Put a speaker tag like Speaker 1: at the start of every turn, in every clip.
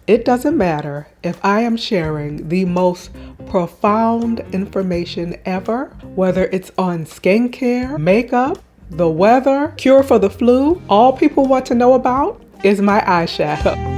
Speaker 1: It doesn't matter if I am sharing the most profound information ever, whether it's on skincare, makeup, the weather, cure for the flu. All people want to know about is my eyeshadow.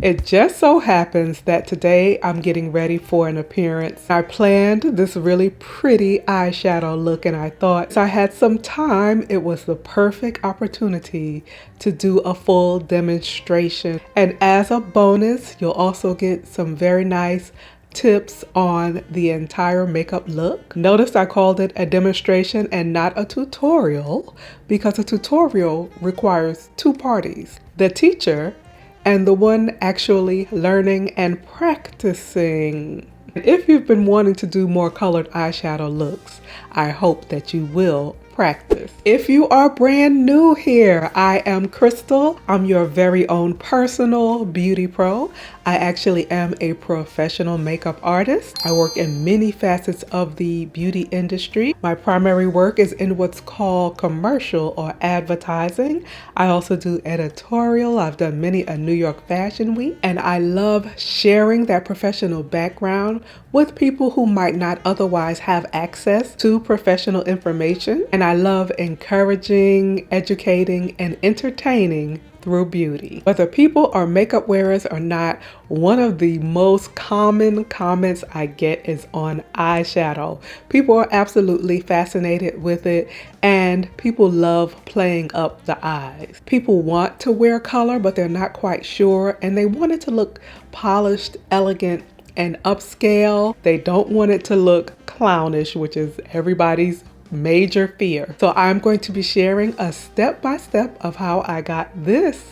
Speaker 1: It just so happens that today I'm getting ready for an appearance. I planned this really pretty eyeshadow look, and I thought if I had some time, it was the perfect opportunity to do a full demonstration. And as a bonus, you'll also get some very nice tips on the entire makeup look. Notice I called it a demonstration and not a tutorial, because a tutorial requires two parties: the teacher and the one actually learning and practicing. If you've been wanting to do more colored eyeshadow looks, I hope that you will practice. If you are brand new here, I am Crystal. I'm your very own personal beauty pro. I actually am a professional makeup artist. I work in many facets of the beauty industry. My primary work is in what's called commercial or advertising. I also do editorial. I've done many a New York Fashion Week, and I love sharing that professional background with people who might not otherwise have access to professional information. And I love encouraging, educating, and entertaining through beauty. Whether people are makeup wearers or not, one of the most common comments I get is on eyeshadow. People are absolutely fascinated with it, and people love playing up the eyes. People want to wear color, but they're not quite sure, and they want it to look polished, elegant, and upscale. They don't want it to look clownish, which is everybody's major fear. So I'm going to be sharing a step-by-step of how I got this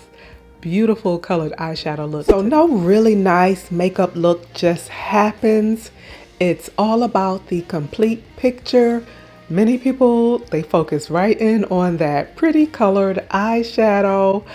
Speaker 1: beautiful colored eyeshadow look. So no really nice makeup look just happens. It's all about the complete picture. Many people, they focus right in on that pretty colored eyeshadow,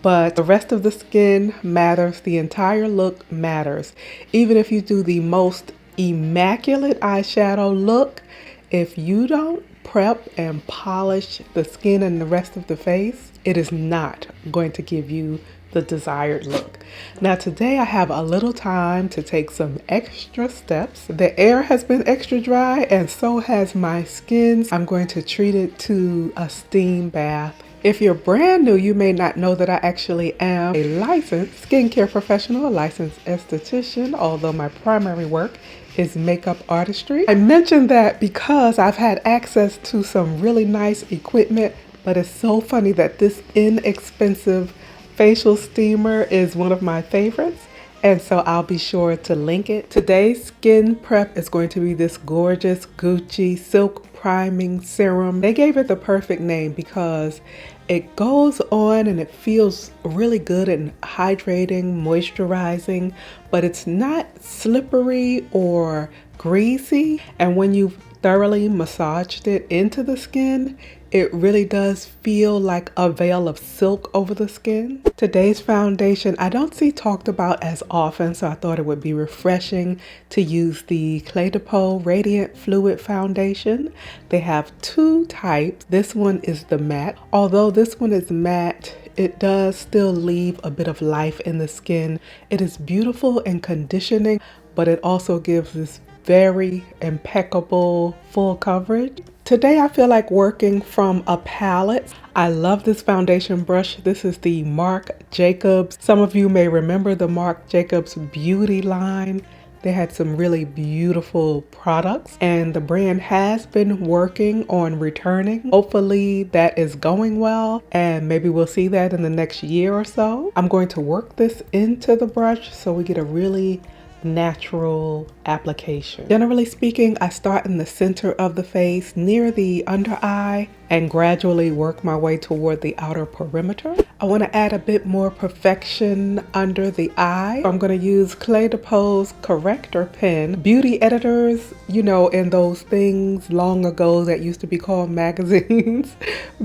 Speaker 1: but the rest of the skin matters. The entire look matters. Even if you do the most immaculate eyeshadow look, if you don't prep and polish the skin and the rest of the face, it is not going to give you the desired look. Now today I have a little time to take some extra steps. The air has been extra dry, and so has my skin. I'm going to treat it to a steam bath. If you're brand new, you may not know that I actually am a licensed skincare professional, a licensed esthetician, although my primary work is makeup artistry. I mentioned that because I've had access to some really nice equipment, but it's so funny that this inexpensive facial steamer is one of my favorites, and so I'll be sure to link it. Today's skin prep is going to be this gorgeous Gucci Silk Priming Serum. They gave it the perfect name because it goes on and it feels really good and hydrating, moisturizing, but it's not slippery or greasy. And when you've thoroughly massaged it into the skin, it really does feel like a veil of silk over the skin. Today's foundation I don't see talked about as often, so I thought it would be refreshing to use the Clé de Peau Radiant Fluid Foundation. They have two types. This one is the matte. Although this one is matte, it does still leave a bit of life in the skin. It is beautiful and conditioning, but it also gives this very impeccable full coverage. Today I feel like working from a palette. I love this foundation brush. This is the Marc Jacobs. Some of you may remember the Marc Jacobs beauty line. They had some really beautiful products, and the brand has been working on returning. Hopefully that is going well, and maybe we'll see that in the next year or so. I'm going to work this into the brush so we get a really natural application. Generally speaking, I start in the center of the face near the under eye and gradually work my way toward the outer perimeter. I want to add a bit more perfection under the eye. I'm going to use Clé de Peau's corrector pen. Beauty editors, you know, in those things long ago that used to be called magazines,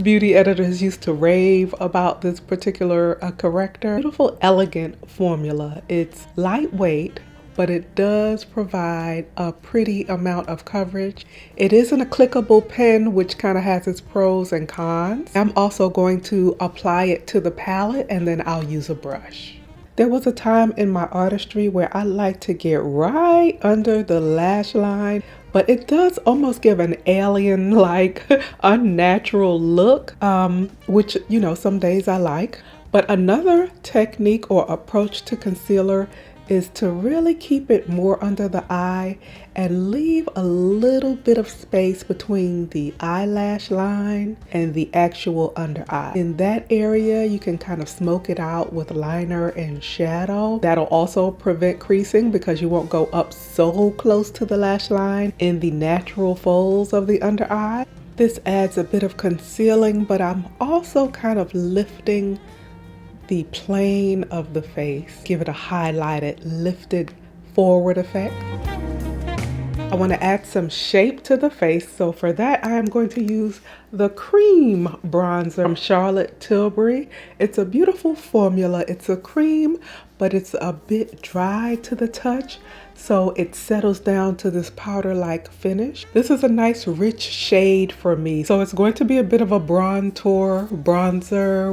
Speaker 1: beauty editors used to rave about this particular corrector. Beautiful, elegant formula. It's lightweight, but it does provide a pretty amount of coverage. It isn't a clickable pen, which kind of has its pros and cons. I'm also going to apply it to the palette and then I'll use a brush. There was a time in my artistry where I like to get right under the lash line, but it does almost give an alien-like unnatural look, which, you know, some days I like. But another technique or approach to concealer is to really keep it more under the eye and leave a little bit of space between the eyelash line and the actual under eye. In that area, you can kind of smoke it out with liner and shadow. That'll also prevent creasing because you won't go up so close to the lash line in the natural folds of the under eye. This adds a bit of concealing, but I'm also kind of lifting the plane of the face, give it a highlighted, lifted forward effect. I want to add some shape to the face, so for that I am going to use the cream bronzer from Charlotte Tilbury. It's a beautiful formula. It's a cream, but it's a bit dry to the touch, so it settles down to this powder-like finish. This is a nice rich shade for me, so it's going to be a bit of a bronzer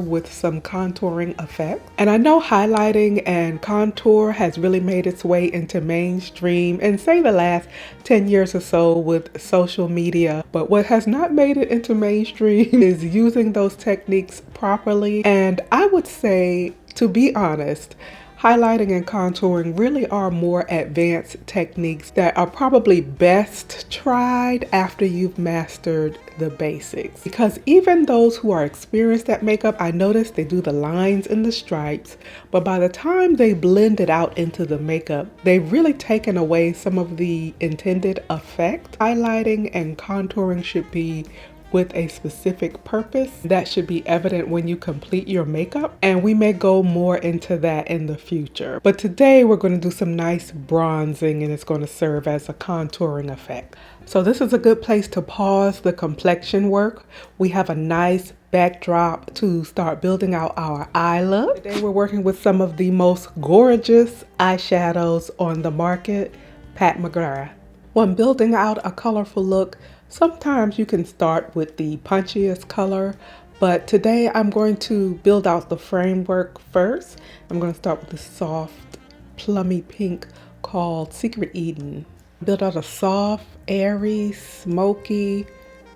Speaker 1: with some contouring effect. And I know highlighting and contour has really made its way into mainstream in, say, the last 10 years or so with social media, but what has not made it into mainstream is using those techniques properly. And I would say, to be honest, highlighting and contouring really are more advanced techniques that are probably best tried after you've mastered the basics. Because even those who are experienced at makeup, I noticed they do the lines and the stripes, but by the time they blend it out into the makeup, they've really taken away some of the intended effect. Highlighting and contouring should be with a specific purpose that should be evident when you complete your makeup, and we may go more into that in the future. But today we're going to do some nice bronzing, and it's going to serve as a contouring effect. So this is a good place to pause the complexion work. We have a nice backdrop to start building out our eye look. Today we're working with some of the most gorgeous eyeshadows on the market, Pat McGrath. When building out a colorful look, sometimes you can start with the punchiest color, but today I'm going to build out the framework first. I'm going to start with the soft, plummy pink called Secret Eden. Build out a soft, airy, smoky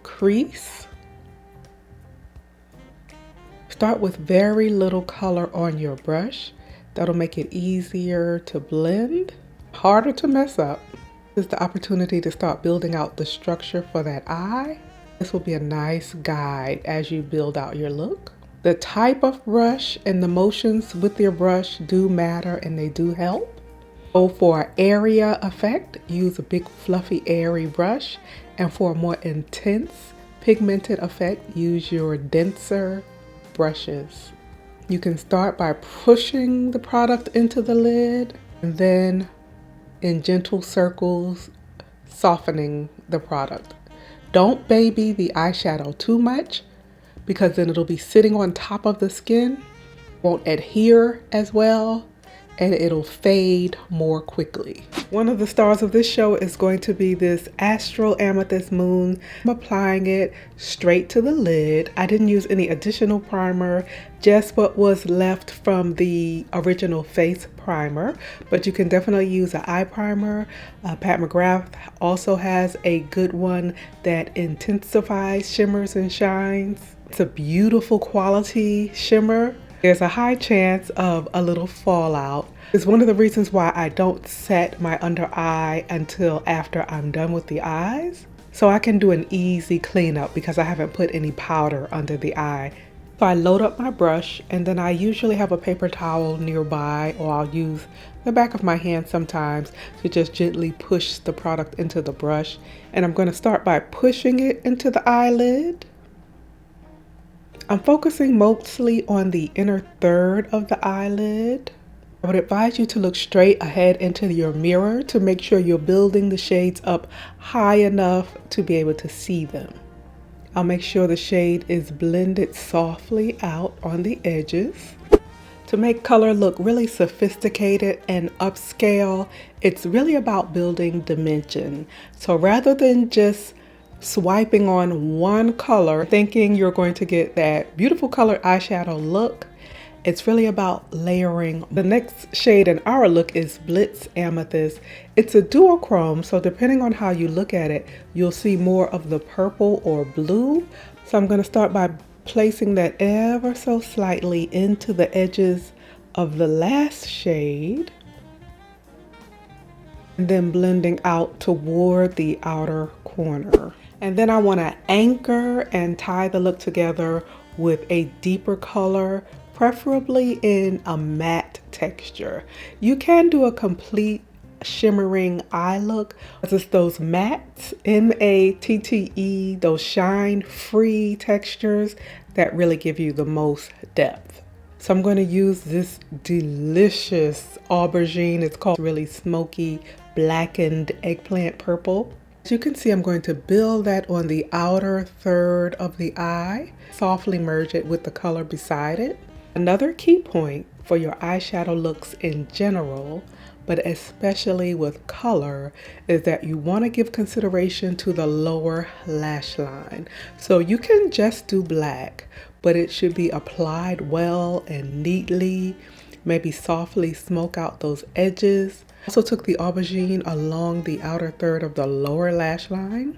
Speaker 1: crease. Start with very little color on your brush. That'll make it easier to blend, harder to mess up. This is the opportunity to start building out the structure for that eye. This will be a nice guide as you build out your look. The type of brush and the motions with your brush do matter, and they do help. So for area effect, use a big fluffy airy brush, and for a more intense pigmented effect, use your denser brushes. You can start by pushing the product into the lid and then in gentle circles, softening the product. Don't baby the eyeshadow too much because then it'll be sitting on top of the skin, won't adhere as well, and it'll fade more quickly. One of the stars of this show is going to be this Astral Amethyst Moon. I'm applying it straight to the lid. I didn't use any additional primer, just what was left from the original face primer, but you can definitely use an eye primer. Pat McGrath also has a good one that intensifies shimmers and shines. It's a beautiful quality shimmer. There's a high chance of a little fallout. It's one of the reasons why I don't set my under eye until after I'm done with the eyes, so I can do an easy cleanup because I haven't put any powder under the eye. So I load up my brush, and then I usually have a paper towel nearby, or I'll use the back of my hand sometimes to just gently push the product into the brush. And I'm going to start by pushing it into the eyelid. I'm focusing mostly on the inner third of the eyelid. I would advise you to look straight ahead into your mirror to make sure you're building the shades up high enough to be able to see them. I'll make sure the shade is blended softly out on the edges. To make color look really sophisticated and upscale, it's really about building dimension. So rather than just swiping on one color, thinking you're going to get that beautiful colored eyeshadow look, it's really about layering. The next shade in our look is Blitz Amethyst. It's a duochrome, so depending on how you look at it, you'll see more of the purple or blue. So I'm going to start by placing that ever so slightly into the edges of the last shade, and then blending out toward the outer corner. And then I want to anchor and tie the look together with a deeper color, preferably in a matte texture. You can do a complete shimmering eye look. It's those mattes, M-A-T-T-E, those shine-free textures that really give you the most depth. So I'm going to use this delicious aubergine. It's called really smoky blackened eggplant purple. As you can see, I'm going to build that on the outer third of the eye, softly merge it with the color beside it. Another key point for your eyeshadow looks in general, but especially with color, is that you want to give consideration to the lower lash line. So you can just do black, but it should be applied well and neatly. Maybe softly smoke out those edges. Also took the aubergine along the outer third of the lower lash line.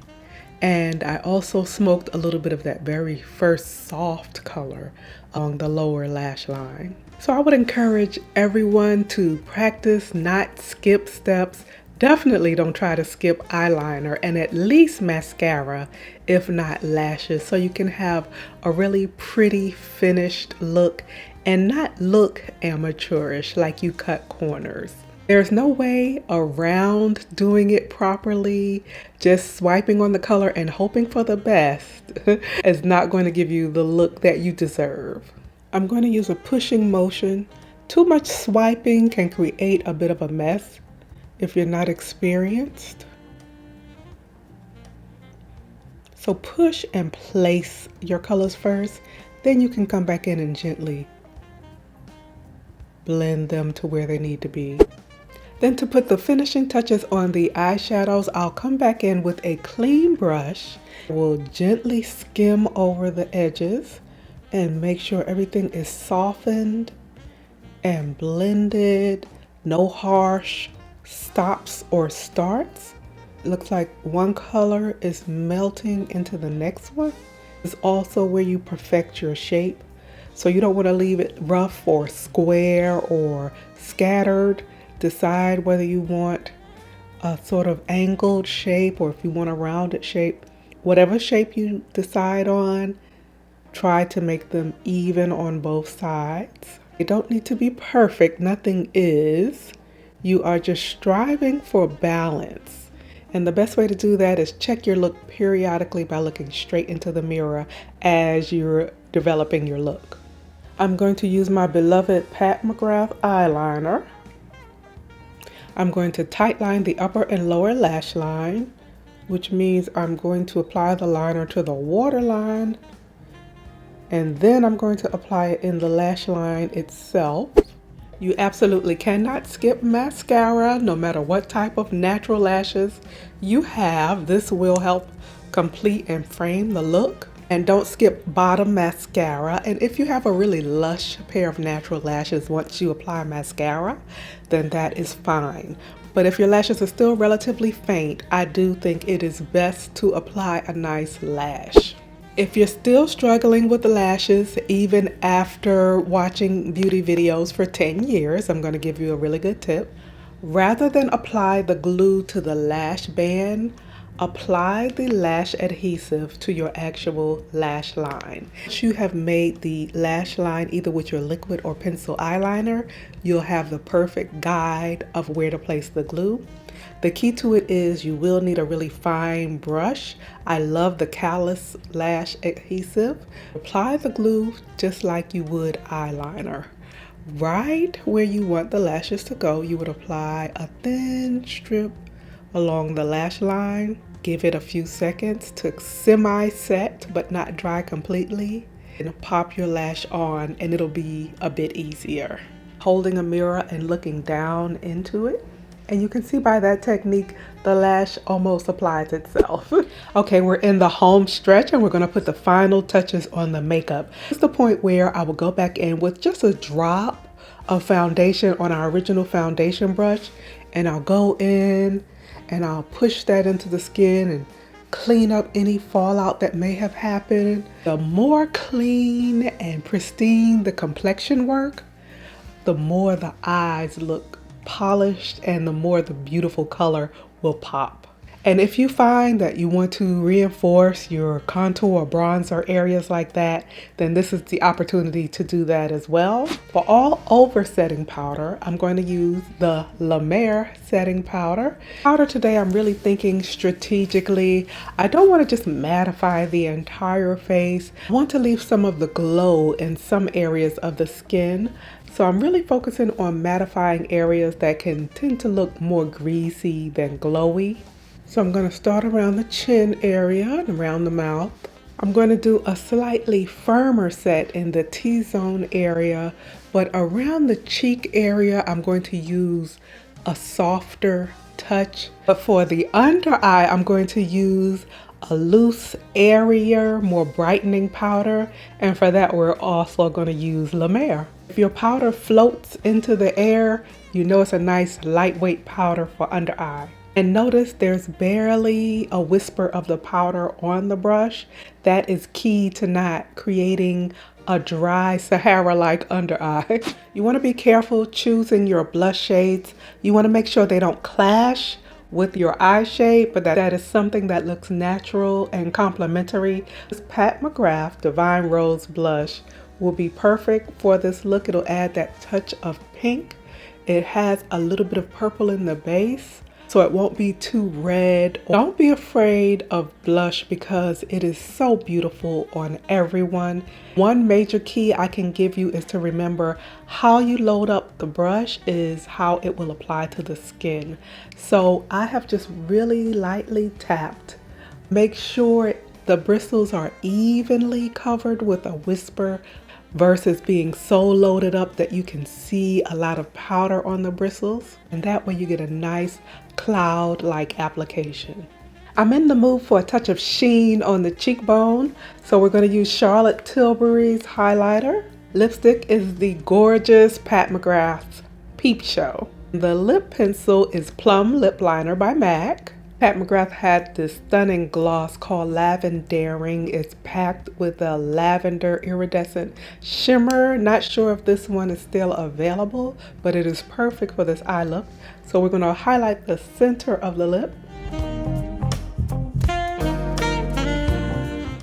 Speaker 1: And I also smoked a little bit of that very first soft color along the lower lash line. So I would encourage everyone to practice, not skip steps. Definitely don't try to skip eyeliner, and at least mascara, if not lashes, so you can have a really pretty finished look and not look amateurish like you cut corners. There's no way around doing it properly. Just swiping on the color and hoping for the best is not going to give you the look that you deserve. I'm going to use a pushing motion. Too much swiping can create a bit of a mess if you're not experienced. So push and place your colors first, then you can come back in and gently blend them to where they need to be. Then to put the finishing touches on the eyeshadows, I'll come back in with a clean brush. We'll gently skim over the edges and make sure everything is softened and blended. No harsh stops or starts. It looks like one color is melting into the next one. It's also where you perfect your shape. So you don't want to leave it rough or square or scattered. Decide whether you want a sort of angled shape or if you want a rounded shape. Whatever shape you decide on, try to make them even on both sides. They don't need to be perfect, nothing is. You are just striving for balance. And the best way to do that is check your look periodically by looking straight into the mirror as you're developing your look. I'm going to use my beloved Pat McGrath eyeliner. I'm going to tightline the upper and lower lash line, which means I'm going to apply the liner to the waterline, and then I'm going to apply it in the lash line itself. You absolutely cannot skip mascara, no matter what type of natural lashes you have. This will help complete and frame the look. And don't skip bottom mascara. And if you have a really lush pair of natural lashes once you apply mascara, then that is fine. But if your lashes are still relatively faint, I do think it is best to apply a nice lash. If you're still struggling with the lashes, even after watching beauty videos for 10 years, I'm going to give you a really good tip. Rather than apply the glue to the lash band, apply the lash adhesive to your actual lash line. Once you have made the lash line either with your liquid or pencil eyeliner, you'll have the perfect guide of where to place the glue. The key to it is you will need a really fine brush. I love the callus lash adhesive. Apply the glue just like you would eyeliner. Right where you want the lashes to go, you would apply a thin strip along the lash line. Give it a few seconds to semi-set but not dry completely. and pop your lash on, and it'll be a bit easier. Holding a mirror and looking down into it. And you can see by that technique, the lash almost applies itself. Okay, we're in the home stretch and we're gonna put the final touches on the makeup. It's the point where I will go back in with just a drop of foundation on our original foundation brush, and I'll go in and I'll push that into the skin and clean up any fallout that may have happened. The more clean and pristine the complexion work, the more the eyes look polished and the more the beautiful color will pop. And if you find that you want to reinforce your contour or bronzer areas like that, then this is the opportunity to do that as well. For all over setting powder, I'm going to use the La Mer setting powder. Powder today, I'm really thinking strategically. I don't want to just mattify the entire face. I want to leave some of the glow in some areas of the skin. So I'm really focusing on mattifying areas that can tend to look more greasy than glowy. So I'm going to start around the chin area and around the mouth. I'm going to do a slightly firmer set in the T-zone area, but around the cheek area, I'm going to use a softer touch. But for the under eye, I'm going to use a loose, airier, more brightening powder. And for that, we're also going to use La Mer. If your powder floats into the air, you know it's a nice lightweight powder for under eye. And notice there's barely a whisper of the powder on the brush. That is key to not creating a dry Sahara-like under eye. You want to be careful choosing your blush shades. You want to make sure they don't clash with your eye shade, but that is something that looks natural and complementary. This Pat McGrath Divine Rose blush will be perfect for this look. It'll add that touch of pink. It has a little bit of purple in the base, so it won't be too red. Don't be afraid of blush because it is so beautiful on everyone. One major key I can give you is to remember how you load up the brush is how it will apply to the skin. So I have just really lightly tapped. Make sure the bristles are evenly covered with a whisper versus being so loaded up that you can see a lot of powder on the bristles. And that way you get a nice cloud-like application. I'm in the mood for a touch of sheen on the cheekbone, so we're going to use Charlotte Tilbury's highlighter. Lipstick is the gorgeous Pat McGrath's Peep Show. The lip pencil is Plum Lip Liner by MAC. Pat McGrath had this stunning gloss called Lavendering. It's packed with a lavender iridescent shimmer. Not sure if this one is still available, but it is perfect for this eye look. So we're going to highlight the center of the lip.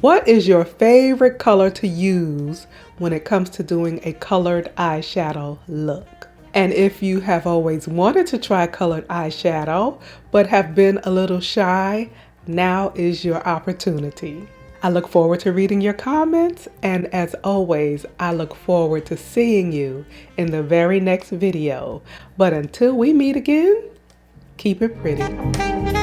Speaker 1: What is your favorite color to use when it comes to doing a colored eyeshadow look? And if you have always wanted to try colored eyeshadow, but have been a little shy, now is your opportunity. I look forward to reading your comments, and as always, I look forward to seeing you in the very next video. But until we meet again, keep it pretty.